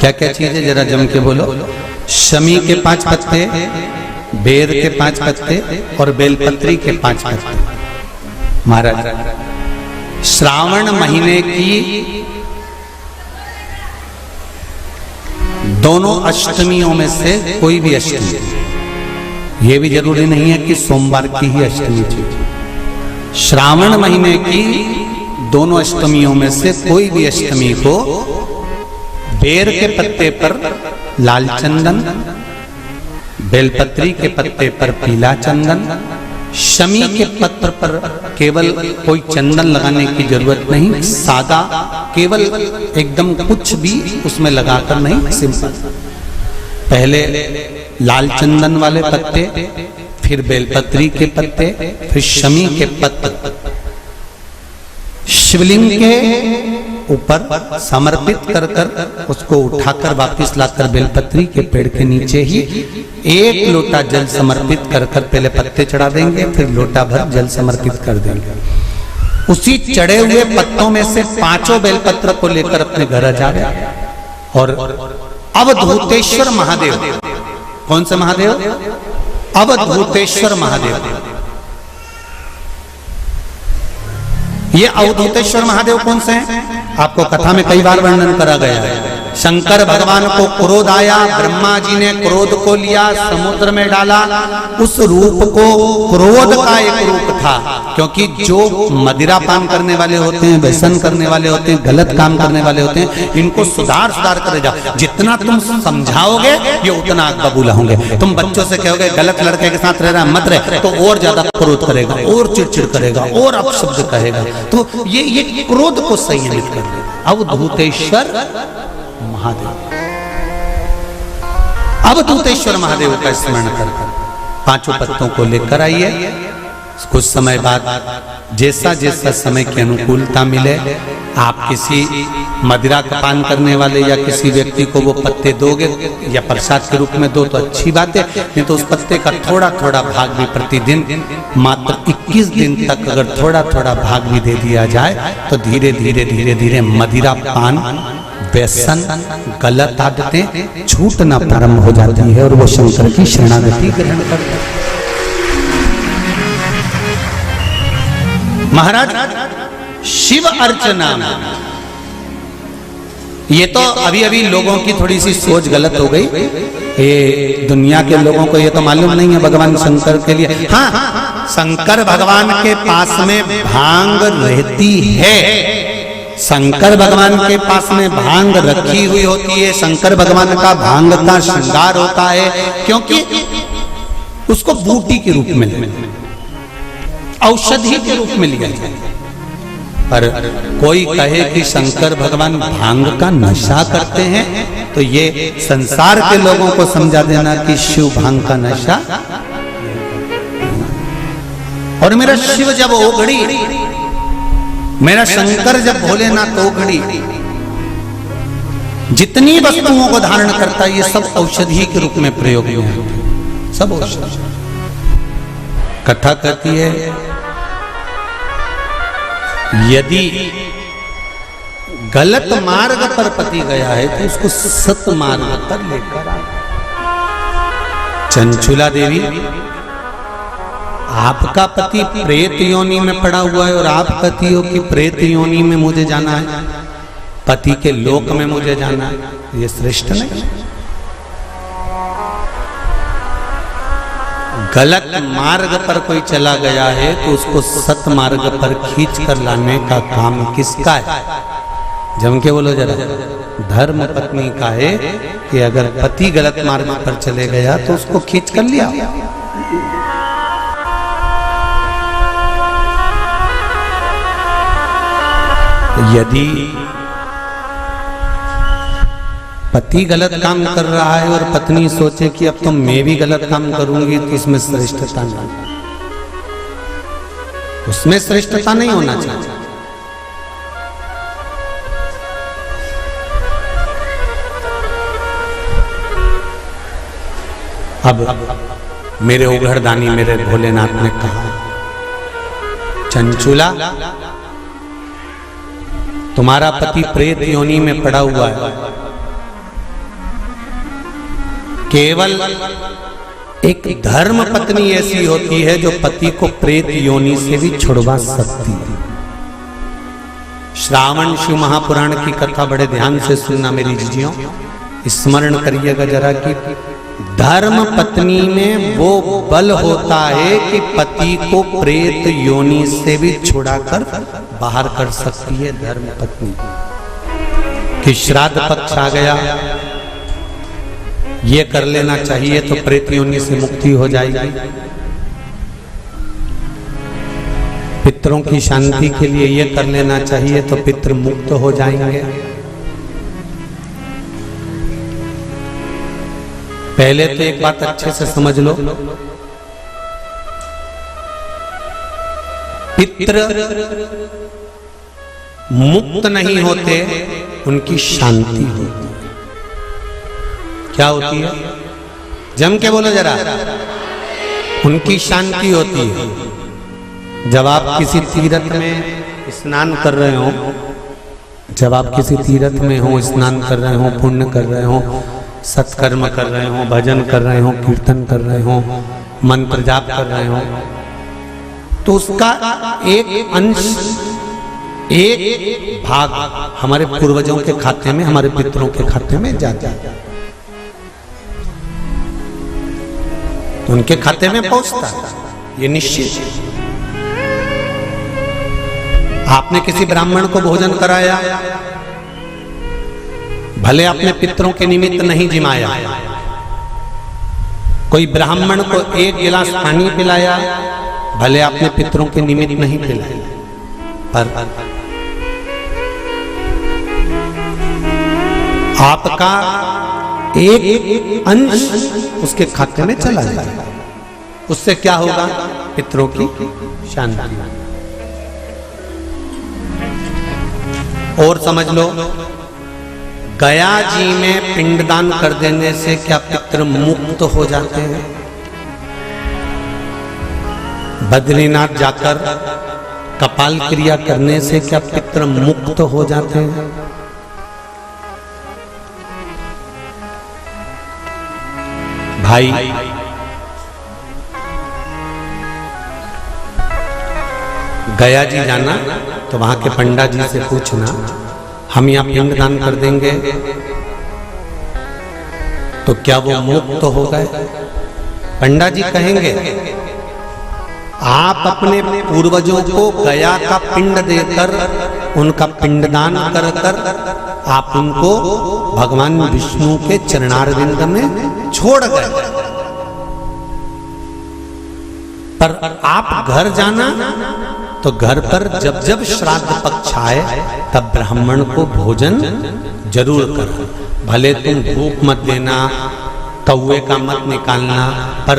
क्या क्या चीज है जरा जम के बोलो। शमी के 5 पत्ते, बेर के 5 पत्ते और बेलपत्री के 5 पत्ते। महाराज श्रावण महीने की दोनों अष्टमियों में से कोई भी अष्टमी, ये भी जरूरी नहीं है कि सोमवार की ही अष्टमी थी, श्रावण महीने की दोनों अष्टमियों में से कोई भी अष्टमी को बेर के पत्ते पर लाल चंदन, बेलपत्री के पत्ते पर पीला चंदन, शमी के पत्र पर केवल कोई चंदन लगाने की जरूरत नहीं, सादा केवल एकदम कुछ भी उसमें लगाकर नहीं, सिंपल। पहले लाल चंदन वाले पत्ते, फिर बेलपत्री के पत्ते, फिर शमी के पत्र शिवलिंग के ऊपर समर्पित कर कर उसको उठाकर वापस लाकर बेलपत्री के पेड़ के नीचे ही 1 लोटा जल समर्पित कर कर पहले पत्ते चढ़ा देंगे, फिर लोटा भर जल समर्पित कर देंगे। उसी चढ़े हुए पत्तों में से 5 बेलपत्र को लेकर अपने घर आ जाए और अवधूतेश्वर महादेव, कौन से महादेव? अवधूतेश्वर महादेव। ये अवधूतेश्वर महादेव कौन से हैं? आपको कथा में कई बार वर्णन करा गया है। शंकर भगवान को क्रोध आया, ब्रह्मा जी ने क्रोध को लिया, समुद्र में डाला। उस रूप को क्रोध का एक रूप था, क्योंकि जो मदिरा पान करने वाले होते हैं, व्यसन करने वाले होते हैं, गलत काम करने वाले होते हैं, इनको सुधार करे जाओ। जितना तुम समझाओगे ये उतना आग बबूला होंगे। तुम बच्चों से कहोगे गलत लड़के के साथ रह रहा मत रहे, तो और ज्यादा क्रोध करेगा, और चिड़चिड़ करेगा, और अपशब्द कहेगा। तो ये क्रोध को संयमित कर देगा। अवधूतेश्वर महादेव, अवधूतेश्वर महादेव का स्मरण कर 5 पत्तों को लेकर आइए। कुछ समय बाद जैसा जैसा समय की अनुकूलता मिले, आप किसी मदिरा का पान करने वाले या किसी व्यक्ति को वो पत्ते दोगे या प्रसाद के रूप में दो तो अच्छी बात है, नहीं तो उस पत्ते का थोड़ा थोड़ा भाग भी प्रतिदिन मात्र 21 दिन तक अगर थोड़ा थोड़ा भाग भी दे दिया जाए तो धीरे धीरे धीरे धीरे मदिरा पान, व्यसन, गलत आदतें छूटना प्रारंभ हो जाती है और वो शंकर की शरणागति ग्रहण करते हैं। महाराज शिव अर्चना, ये तो अभी अभी लोगों की थोड़ी सी सोच गलत हो गई। ये दुनिया के लोगों को ये तो मालूम नहीं है भगवान शंकर के लिए। हाँ, शंकर भगवान के पास में भांग रहती है, शंकर भगवान के पास में भांग रखी हुई होती है। शंकर भगवान का भांग का श्रृंगार होता है, क्योंकि उसको बूटी के रूप में, औषधि के रूप में लिया जाए। पर कोई कहे कि शंकर भगवान भांग का नशा करते हैं, तो ये संसार के लोगों को समझा देना कि शिव भांग का नशा। और मेरा शिव जब ओघड़ी, मेरा शंकर जब भोलेनाथ ओघड़ी, जितनी वस्तुओं को धारण करता है ये सब औषधि के रूप में प्रयोग में, सब औषधि। कथा कहती है यदि गलत मार्ग पर पति गया है तो उसको सत मार्ग पर लेकर आए। चंचुला देवी, आपका पति प्रेत योनि में पड़ा हुआ है और आप कहती हो कि प्रेत योनि में मुझे जाना है, पति के लोक में मुझे जाना है, ये श्रेष्ठ नहीं। गलत मार्ग पर कोई चला गया है तो उसको सत मार्ग पर खींच कर लाने का काम किसका है? जम के बोलो जरा। धर्म पत्नी का है कि अगर पति गलत मार्ग पर चले गया तो उसको खींच कर लिया। यदि पति गलत काम कर रहा है और पत्नी सोचे कि अब तो मैं भी गलत काम करूंगी, तो इसमें श्रेष्ठता नहीं, उसमें श्रेष्ठता नहीं होना चाहिए। अब मेरे उघड़दानी मेरे भोलेनाथ ने कहा, चंचुला तुम्हारा पति प्रेत योनि में पड़ा हुआ है, केवल एक धर्म पत्नी ऐसी होती है जो पति को प्रेत योनि से भी छुड़वा सकती है। श्रावण शिव महापुराण की कथा बड़े ध्यान से सुनना मेरी जीजियों, स्मरण करिएगा जरा कि धर्म पत्नी में वो बल होता है कि पति को प्रेत योनि से भी छुड़ाकर बाहर कर सकती है धर्म पत्नी। कि श्राद्ध पक्ष आ गया, ये कर लेना चाहिए तो प्रेत योनि से मुक्ति हो जाएगी। पितरों की शांति के लिए ये कर लेना चाहिए तो पितृ मुक्त हो जाएंगे। पहले तो एक बात अच्छे से समझ लो, पितृ मुक्त नहीं होते, उनकी शांति होती है। क्या होती है? जम के बोलो जरा। उनकी शांति होती है। जब आप किसी तीर्थ में स्नान कर रहे हो, जब आप किसी तीर्थ में हो, स्नान कर रहे हो, पुण्य कर रहे हो, सत्कर्म कर रहे हो, भजन कर रहे हो, कीर्तन कर रहे हो, मंत्र जाप कर रहे हो, तो उसका एक अंश, एक भाग हमारे पूर्वजों के खाते में, हमारे पितरों के खाते में जाता है, तो उनके खाते में पहुंचता है, ये निश्चित है। आपने किसी ब्राह्मण को भोजन कराया, भले आपने पितरों के निमित्त नहीं जिमाया, कोई ब्राह्मण को एक गिलास पानी पिलाया, भले आपने पितरों के निमित्त नहीं पिलाया, पर आपका एक अंश उसके खाते में चला जाएगा। उससे क्या होगा? पितरों की शांति। और समझ लो, गया जी में पिंडदान कर देने से क्या पितृ मुक्त हो जाते हैं? बद्रीनाथ जाकर कपाल क्रिया करने से क्या पितृ मुक्त हो जाते हैं? भाई, गया जी जाना तो वहां के पंडा जी से पूछना, हम यहाँ पिंडदान कर देंगे तो क्या वो मुक्त हो गए? पंडा जी कहेंगे, आप अपने पूर्वजों को गया का पिंड देकर, उनका पिंडदान कर कर आप उनको भगवान विष्णु के चरणारविंद में छोड़ गए, पर आप घर जाना तो घर पर जब जब श्राद्ध पक्ष आए तब ब्राह्मण को भोजन जरूर करो। भले तुम भूख मत देना, कौवे का मत निकालना, पर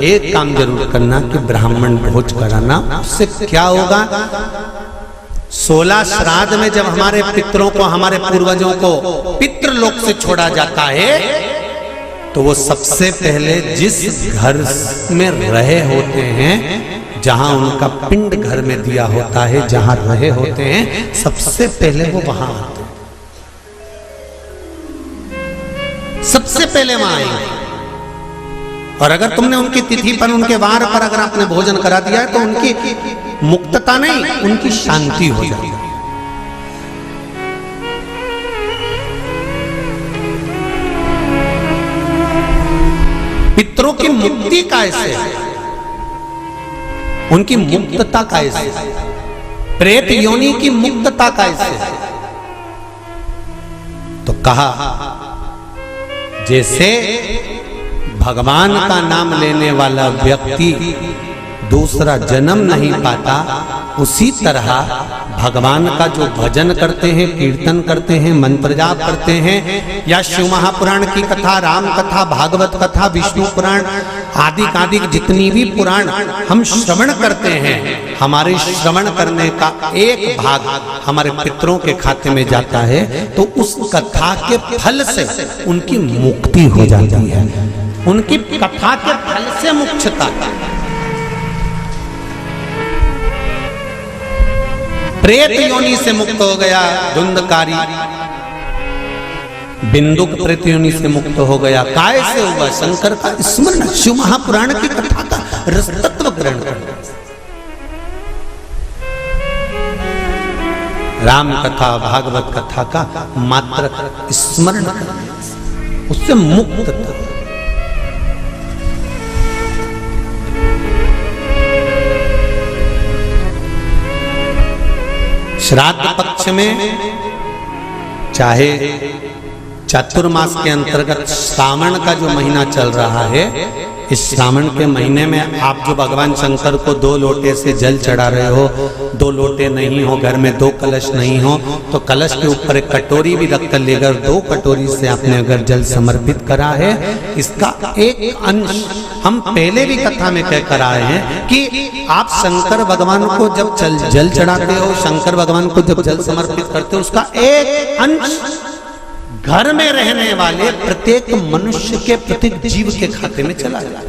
एक काम जरूर करना कि ब्राह्मण भोज कराना। उससे क्या होगा? 16 श्राद्ध में जब हमारे पितरों को, हमारे पूर्वजों को पितृलोक से छोड़ा जाता है, तो वो सबसे पहले जिस घर में रहे होते हैं, जहां उनका पिंड घर में दिया होता है, जहां रहे होते हैं, सबसे पहले वो वहां आते हैं, सबसे पहले वहां आएंगे। और अगर तुमने उनकी तिथि पर, उनके वार पर अगर आपने भोजन करा दिया है, तो उनकी मुक्तता नहीं, उनकी शांति हो जाती है। पितरों की मुक्ति कैसे है? उनकी मुक्तता कैसे? प्रेत योनि की मुक्तता कैसे? तो कहा, जैसे भगवान का नाम लेने वाला व्यक्ति दूसरा जन्म नहीं पाता, उसी तरह भगवान का जो भजन करते हैं, कीर्तन करते हैं, मंत्र जाप करते हैं, या शिव महापुराण की कथा, राम कथा, भागवत कथा, विष्णु पुराण आदि जितनी भी पुराण हम श्रवण करते हैं, हमारे श्रवण करने का एक भाग हमारे पितरों के खाते में जाता है, तो उस कथा के फल से उनकी मुक्ति हो जाती है। उनकी कथा के फल से मुक्तता। प्रेत योनि से मुक्त हो गया धुंधकारी, बिंदुक प्रेत योनि से मुक्त हो गया। काय से हुआ? शंकर का स्मरण, शिव महापुराण की कथा का रसतत्व ग्रहण करना, राम कथा, भागवत कथा का मात्र स्मरण करना, उससे मुक्त। श्राद्ध पक्ष में चाहे चातुर्मास के अंतर्गत श्रावण का जो महीना चल रहा है, इस श्रावण के महीने में आप जो भगवान शंकर को 2 लोटे से जल चढ़ा रहे हो, 2 लोटे नहीं हो, घर में 2 कलश नहीं हो, तो कलश के ऊपर एक कटोरी भी रख कर लेकर 2 कटोरी से आपने अगर जल समर्पित करा है, इसका एक अंश हम पहले भी कथा में कह कर आए हैं कि आप शंकर भगवान को जब जल चढ़ाते हो, शंकर भगवान को जब जल समर्पित करते हो, उसका एक अंश घर में रहने वाले प्रत्येक मनुष्य के, प्रत्येक जीव के खाते में चला जाए।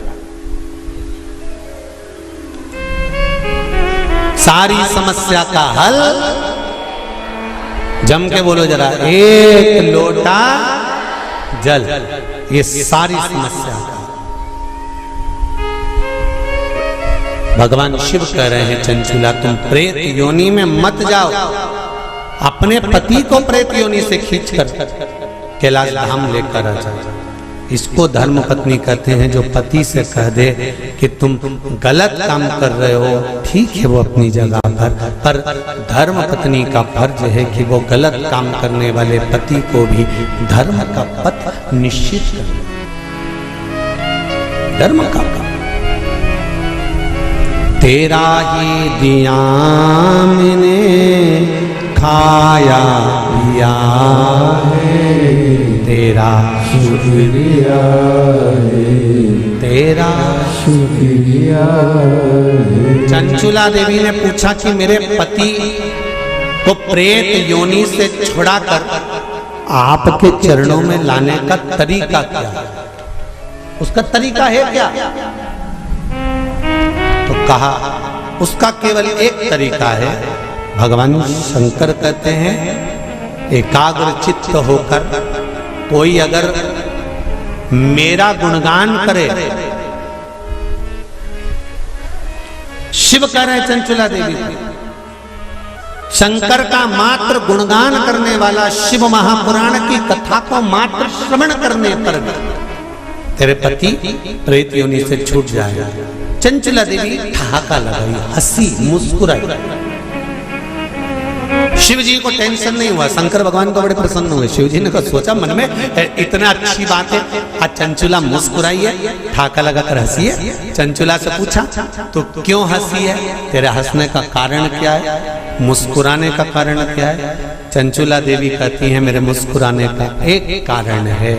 सारी समस्या का हल, जम के बोलो जरा, 1 लोटा जल, ये सारी समस्या का। भगवान शिव कह रहे हैं, चंचुला तुम प्रेत योनि में मत जाओ, अपने पति को प्रेत योनि से खींचकर कैलाश धाम लेकर आ जाओ। इसको धर्म पत्नी कहते हैं, जो पति से कह दे कि तुम गलत काम कर रहे हो, ठीक है वो अपनी जगह पर धर्म पत्नी का फर्ज है कि वो गलत काम करने वाले पति को भी धर्म का पथ निश्चित करे, धर्म का काम। तेरा ही दिया मैंने खाया पिया है, तेरा शुक्रिया है, तेरा शुक्रिया है। चंचुला देवी ने पूछा कि मेरे पति को प्रेत योनि से छुड़ाकर आपके चरणों में लाने का तरीका क्या है? उसका तरीका है क्या? तो कहा उसका केवल एक तरीका है। भगवान शंकर कहते हैं, एकाग्र चित्त होकर कोई अगर मेरा गुणगान करे, शिव कह रहे हैं चंचुला देवी, शंकर का मात्र गुणगान करने वाला, शिव महापुराण की कथा को मात्र श्रवण करने पर तेरे पति प्रेत योनि से छूट जाएगा। चंचुला देवी ठहाका लगाई, हंसी, मुस्कुराई। शिव जी को टेंशन नहीं हुआ, शंकर भगवान को बड़े प्रसन्न हुए। शिव जी ने तो सोचा मन में, इतना अच्छी बात है, आज चंचुला मुस्कुराई है, ठाका लगाकर हंसी है। चंचुला से पूछा तो क्यों हंसी है, तेरे हंसने का कारण क्या है, मुस्कुराने का कारण क्या है? चंचुला देवी कहती है, मेरे मुस्कुराने का एक कारण है,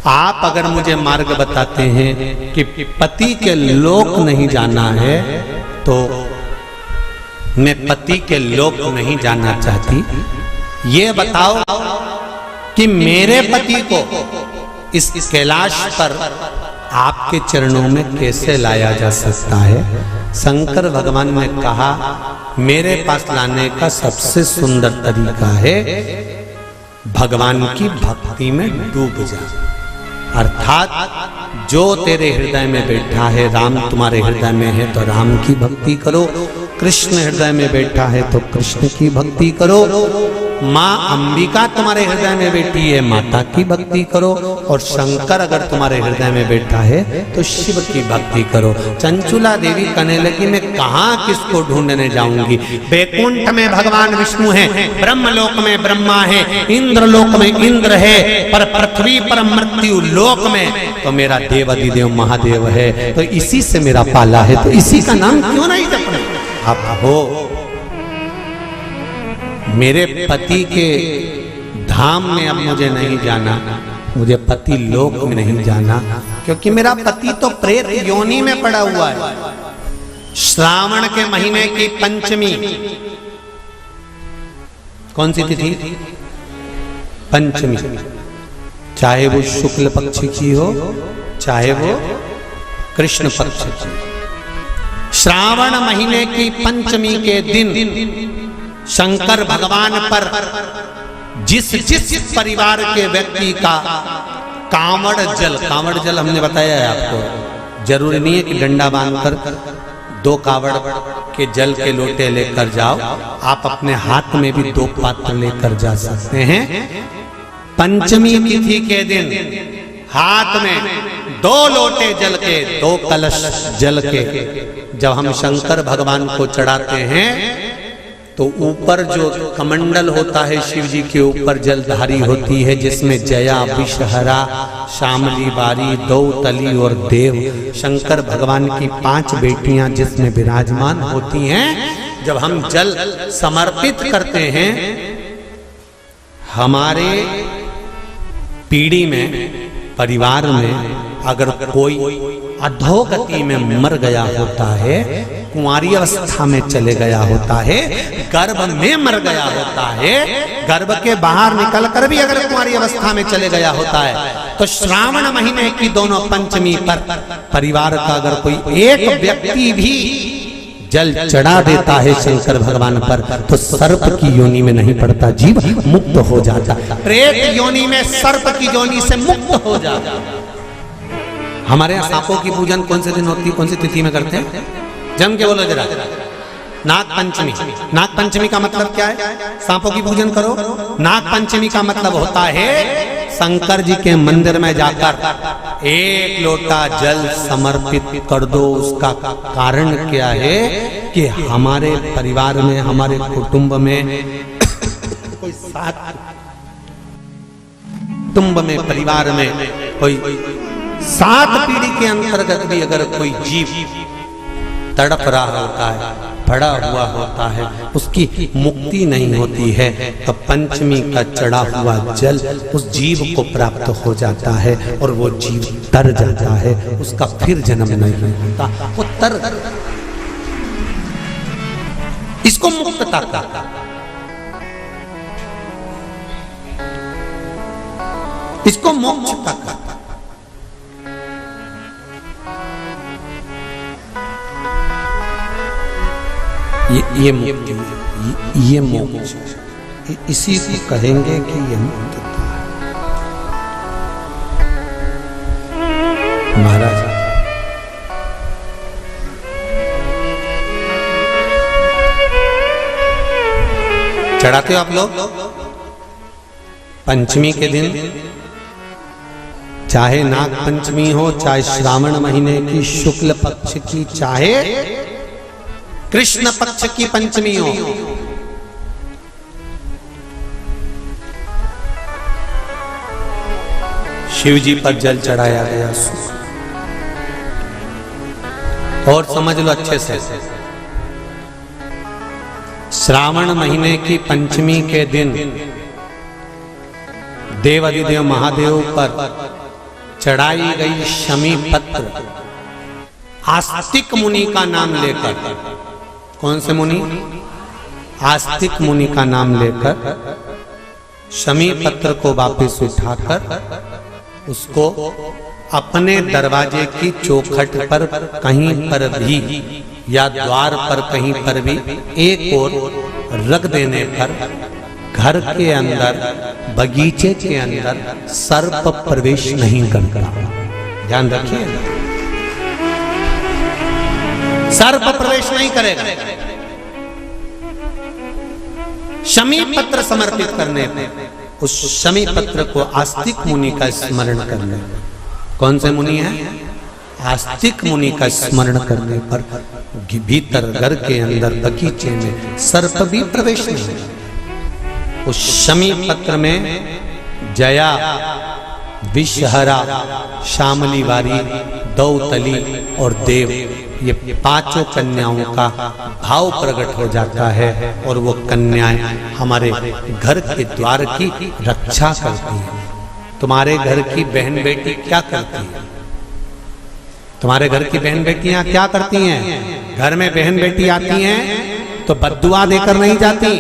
आप अगर मुझे मार्ग बताते हैं कि पति के लोक नहीं जाना है, तो मैं पति के लोक नहीं जाना चाहती। ये बताओ कि मेरे पति को इस कैलाश पर आपके चरणों में कैसे लाया जा सकता है? शंकर भगवान ने कहा, मेरे पास लाने का सबसे सुंदर तरीका है, भगवान की भक्ति में डूब जा। अर्थात जो तेरे हृदय में बैठा है, राम तुम्हारे हृदय में है तो राम की भक्ति करो, कृष्ण हृदय में बैठा है तो कृष्ण की भक्ति करो, माँ अंबिका तुम्हारे हृदय में बैठी है, माता की भक्ति करो, और शंकर अगर तुम्हारे हृदय में बैठा है तो शिव की भक्ति करो। चंचुला देवी कहने लगी, मैं कहाँ किसको ढूंढने जाऊंगी? बैकुंठ में भगवान विष्णु है, ब्रह्मलोक में ब्रह्मा है, इंद्रलोक में इंद्र है, पर पृथ्वी पर मृत्यु लोक में तो मेरा देवाधिदेव महादेव है, तो इसी से मेरा पाला है, तो इसी का नाम क्यों नहीं जपना? आप हो मेरे पति के धाम में अब मुझे नहीं जाना, मुझे पति लोक में नहीं जाना, क्योंकि मेरा पति तो प्रेत योनि में पड़ा हुआ है। श्रावण के महीने की पंचमी, कौन सी तिथि? पंचमी, चाहे वो शुक्ल पक्ष की हो, चाहे वो कृष्ण पक्ष की। श्रावण महीने की पंचमी के दिन शंकर भगवान पर जिस जिस परिवार के व्यक्ति का कांवड़ जल हमने बताया है आपको, जरूरी नहीं है कि डंडा बांधकर 2 कांवड़ के जल के लोटे लेकर जाओ, आप अपने हाथ में भी 2 पात्र लेकर जा सकते हैं। पंचमी तिथि के दिन हाथ में 2 लोटे जल के, 2 कलश जल के जब हम शंकर भगवान को चढ़ाते हैं तो ऊपर जो कमंडल होता है शिव जी के ऊपर जलधारी होती है, जिसमें जया, विषहरा, शामली बारी, दौतली और देव, शंकर भगवान की 5 बेटियां जिसमें विराजमान होती हैं। जब हम जल समर्पित करते हैं, हमारे पीढ़ी में, परिवार में अगर कोई अधोगति में मर गया होता है, कुंवारी अवस्था में चले गया होता है, गर्भ में मर गया होता है, गर्भ के बाहर निकल कर भी अगर कुंवारी अवस्था में चले गया होता है, तो श्रावण महीने की दोनों पंचमी पर परिवार का अगर कोई एक व्यक्ति भी जल चढ़ा देता है शंकर भगवान पर, तो सर्प की योनि में नहीं पड़ता, जीव मुक्त हो जाता, प्रेत योनि में सर्प की योनि से मुक्त हो जाता। हमारे यहाँ सांपों की पूजन कौन से दिन होती है, कौन सी तिथि में करते हैं? जम के बोलो जरा। नाग पंचमी। नाग पंचमी का मतलब क्या है? सांपों की पूजन करो। नाग पंचमी का मतलब होता है शंकर जी के मंदिर में जाकर 1 लोटा जल समर्पित कर दो। उसका कारण क्या है कि हमारे परिवार में, हमारे कुटुंब में कोई कुटुंब में, परिवार में कोई 7 पीढ़ी के अंतर्गत भी अगर कोई जीव तड़प रहा होता है, पड़ा हुआ होता है, उसकी मुक्ति नहीं होती है, तो पंचमी का चढ़ा हुआ जल उस जीव को प्राप्त हो जाता है और वो जीव तर जाता है, उसका फिर जन्म नहीं होता, वो तर, इसको मुक्तता का, इसको मोक्षता का। ये मुक्ति, ये मोक्ष, इसी को कहेंगे कि ये मुक्तता है। महाराज चढ़ाते हो आप लोग पंचमी के दिन, चाहे नाग पंचमी हो, चाहे श्रावण महीने की शुक्ल पक्ष की, चाहे कृष्ण पक्ष की पंचमी हो, शिव जी पर जल चढ़ाया गया। और समझ लो अच्छे से, श्रावण महीने की पंचमी के दिन देवाधिदेव महादेव पर चढ़ाई गई शमी पत्र आस्तिक मुनि का नाम लेकर, कौन से मुनि? आस्तिक मुनि का नाम लेकर शमी पत्र को वापस उठाकर उसको अपने दरवाजे की चौखट पर कहीं पर भी या द्वार पर कहीं पर भी एक ओर रख देने पर घर के अंदर, बगीचे के अंदर सर्प प्रवेश नहीं करता। ध्यान रखिए, सर्प प्रवेश नहीं करेगा। शमी पत्र समर्पित करने पर, उस शमी पत्र को आस्तिक मुनि का स्मरण करने, कौन से मुनि है? आस्तिक मुनि का स्मरण करने पर भीतर घर के अंदर बगीचे में सर्प भी प्रवेश नहीं। उस शमी पत्र में जया, विषहरा, शामली बारी, दौतली और देव, ये 5 कन्याओं का भाव प्रकट हो जाता है और वो कन्याएं हमारे घर के द्वार की रक्षा करती हैं। तुम्हारे घर की बहन बेटी क्या करती है? तुम्हारे घर की बहन बेटियां क्या करती हैं? घर में बहन बेटी आती हैं तो बद्दुआ देकर नहीं जाती।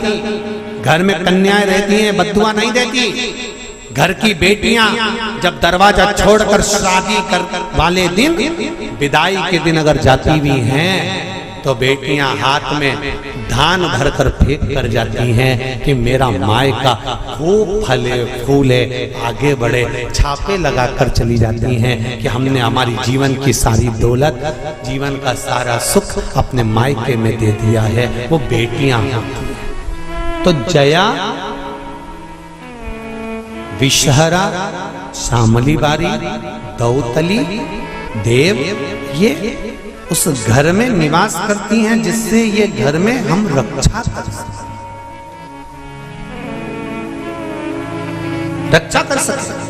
घर में कन्याएं रहती हैं, बद्दुआ नहीं देती। घर की बेटियां जब दरवाजा छोड़कर शादी कर वाले दिन, विदाई के दिन अगर जाती भी हैं, तो बेटियां हाथ में धान भरकर फेंक कर जाती हैं कि मेरा मायका खूब फले फूले, आगे बढ़े, छापे लगाकर चली जाती हैं कि हमने हमारी जीवन की सारी दौलत, जीवन का सारा सुख अपने मायके में दे दिया है। वो बेटियां होती हैं। तो जया, विषहरा, शामली बारी, दौतली, देव, ये उस घर में निवास करती हैं जिससे ये घर में हम रक्षा कर सकते हैं। रक्षा कर सके।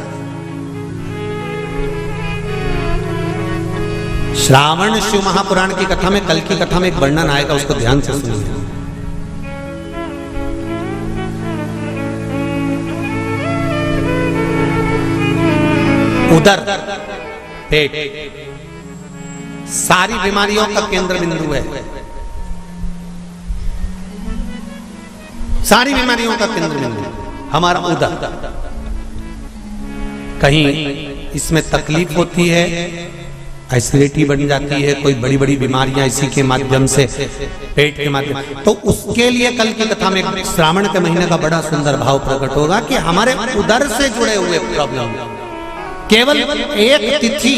श्रावण शिव महापुराण की कथा में, कल की कथा में एक वर्णन आएगा, उसको ध्यान से सुनिए। उदर, पेट, सारी बीमारियों का केंद्र बिंदु है। सारी बीमारियों का केंद्र बिंदु हमारा उदर। कहीं इसमें तकलीफ होती है, एसिडिटी बन जाती है, कोई बड़ी बड़ी बीमारियां इसी के माध्यम से, पेट के माध्यम, तो उसके लिए कल की कथा में श्रावण के महीने का बड़ा सुंदर भाव प्रकट होगा कि हमारे उदर से जुड़े हुए प्रॉब्लम, केवल एक तिथि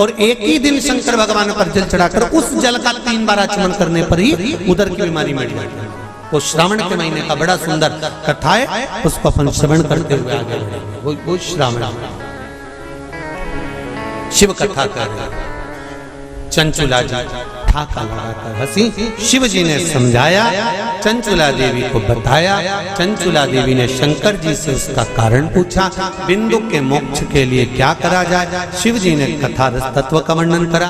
और एक ही दिन शंकर भगवान पर जल चढ़ाकर उस जल का 3 बार आचमन करने पर ही उदर की बीमारी मिट जाती है। वो श्रावण के महीने का बड़ा सुंदर कथा है, उसको अपन श्रवण करते हुए आगे बढ़ेंगे। वो श्रावण शिव कथा कर रहे, चंचुला जी ठाका लगाकर हंसी। शिव जी ने समझाया, चंचुला देवी को बताया। चंचुला देवी ने शंकर जी से उसका कारण पूछा, बिंदु के मोक्ष के लिए क्या करा जाए। शिव जी ने कथा रस तत्व का वर्णन करा।